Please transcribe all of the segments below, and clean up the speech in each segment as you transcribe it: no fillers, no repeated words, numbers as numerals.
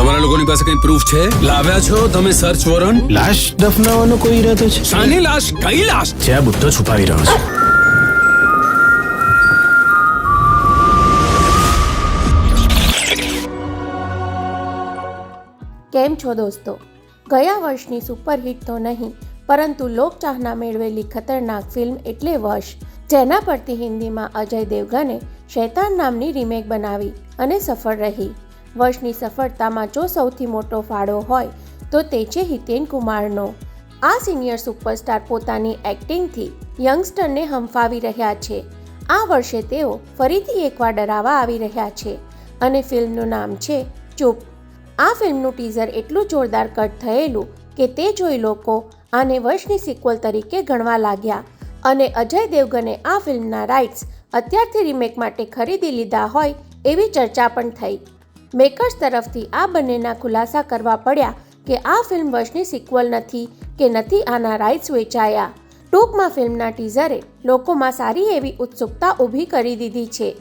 તમારા લોકોની પાસે કઈ પ્રૂફ છે? લાવ્યા છો તમે સર્ચ વોરંટ? લાશ દફનાવવાનો કોઈ ઈરાદો છે? શાની લાશ? કઈ લાશ? જે આ બુદ્ધો છુપાવી રહ્યો છે. કેમ છો દોસ્તો? ગયા વર્ષની સુપરહિટ તો નહીં, પરંતુ લોકચાહના મેળવેલી ખતરનાક ફિલ્મ એટલે વશ, જેના પરથી હિન્દીમાં અજય દેવગને શૈતાન નામની રીમેક બનાવી અને સફળ રહી. વશની સફળતામાં જો સૌથી મોટો ફાળો હોય તો તે છે હિતેન કુમારનો. આ સિનિયર સુપરસ્ટાર પોતાની એક્ટિંગથી યંગસ્ટરને હંફાવી રહ્યા છે. આ વર્ષે તેઓ ફરીથી એકવાર ડરાવવા આવી રહ્યા છે અને ફિલ્મનું નામ છે ચૂપ. આ ફિલ્મનું ટીઝર એટલું જોરદાર કટ થયેલું કે તે જોઈ લોકો આને વશની સિક્વલ તરીકે ગણવા લાગ્યા અને અજય દેવગને આ ફિલ્મના રાઇટ્સ અત્યારથી રીમેક માટે ખરીદી લીધા હોય એવી ચર્ચા પણ થઈ. મેકર્સ તરફથી આ બંનેના ખુલાસા કરવા પડ્યા કે આ ફિલ્મ વશની સિક્વલ નથી કે નથી આના રાઇટ્સ વેચાયા. ટૂંકમાં ફિલ્મના ટીઝરે લોકોમાં સારી એવી ઉત્સુકતા ઊભી કરી દીધી છે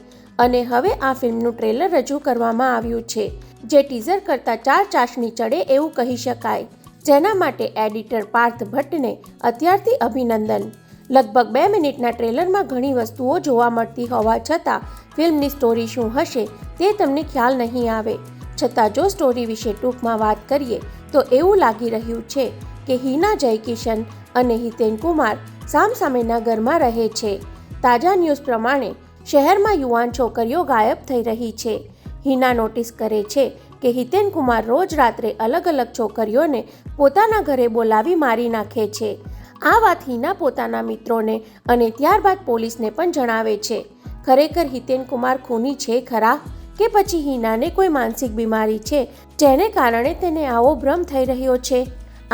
અને હવે આ ફિલ્મનું ટ્રેલર રજૂ કરવામાં આવ્યું છે, જે ટીઝર કરતાં 4 ચાશણી ચડે એવું કહી શકાય, જેના માટે એડિટર પાર્થ ભટ્ટને અત્યારથી અભિનંદન. લગભગ 2 મિનિટના ટ્રેલરમાં ઘણી વસ્તુઓ જોવા મળતી હોવા છતાં ફિલ્મની સ્ટોરી શું હશે તે તમને ખ્યાલ નહીં આવે. છતાં જો સ્ટોરી વિશે ટૂંકમાં વાત કરીએ તો એવું લાગી રહ્યું છે કે હિના જયકિશન અને હિતેન કુમાર સામસામેના ઘરમાં રહે છે. તાજા ન્યૂઝ પ્રમાણે શહેરમાં યુવાન છોકરીઓ ગાયબ થઈ રહી છે. હિના નોટિસ કરે છે કે હિતેન કુમાર રોજ રાત્રે અલગ અલગ છોકરીઓને પોતાના ઘરે બોલાવી મારી નાખે છે. આ વાત હિના પોતાના મિત્રોને અને ત્યારબાદ પોલીસને પણ જણાવે છે. ખરેખર હિતેન કુમાર ખૂની છે ખરા, કે પછી હિનાને કોઈ માનસિક બીમારી છે જેને કારણે તેને આવો ભ્રમ થઈ રહ્યો છે?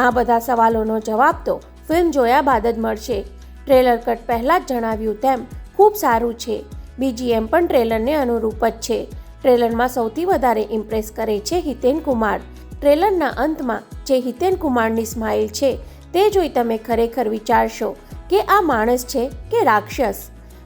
આ બધા સવાલોનો જવાબ તો ફિલ્મ જોયા બાદ જ મળશે. ટ્રેલર કટ પહેલાં જ જણાવ્યું તેમ ખૂબ સારું છે. બીજીએમ પણ ટ્રેલરને અનુરૂપ જ છે. ટ્રેલરમાં સૌથી વધારે ઇમ્પ્રેસ કરે છે હિતેન કુમાર. ટ્રેલરના અંતમાં જે હિતેન કુમારની સ્માઇલ છે તે જોઈ તમે ખરેખર વિચારશો કે આ માણસ છે કે રાક્ષસ.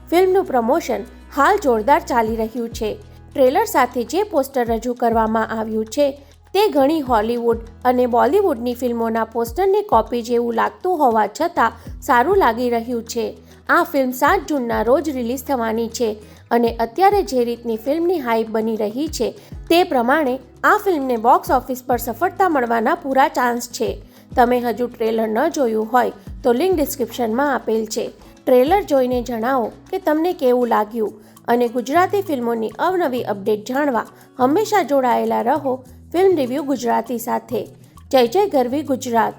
ફિલ્મનું પ્રમોશન હાલ જોરદાર ચાલી રહ્યું છે. ટ્રેલર સાથે જે પોસ્ટર રજૂ કરવામાં આવ્યું છે તે ઘણી હોલિવૂડ અને બોલિવૂડની ફિલ્મોના પોસ્ટરની કોપી જેવું લાગતું હોવા છતાં સારું લાગી રહ્યું છે. આ ફિલ્મ 7 જૂનના રોજ રિલીઝ થવાની છે અને અત્યારે જે રીતની ફિલ્મની હાઇપ બની રહી છે તે પ્રમાણે આ ફિલ્મને બોક્સ ઓફિસ પર સફળતા મળવાના પૂરા ચાન્સ છે. તમે હજુ ટ્રેલર ન જોયું હોય તો લિંક ડિસ્ક્રિપ્શનમાં આપેલ છે. ટ્રેલર જોઈને જણાવો કે તમને કેવું લાગ્યું અને ગુજરાતી ફિલ્મોની અવનવી અપડેટ જાણવા હંમેશા જોડાયેલા રહો ફિલ્મ રિવ્યૂ ગુજરાતી સાથે. જય જય ગરવી ગુજરાત.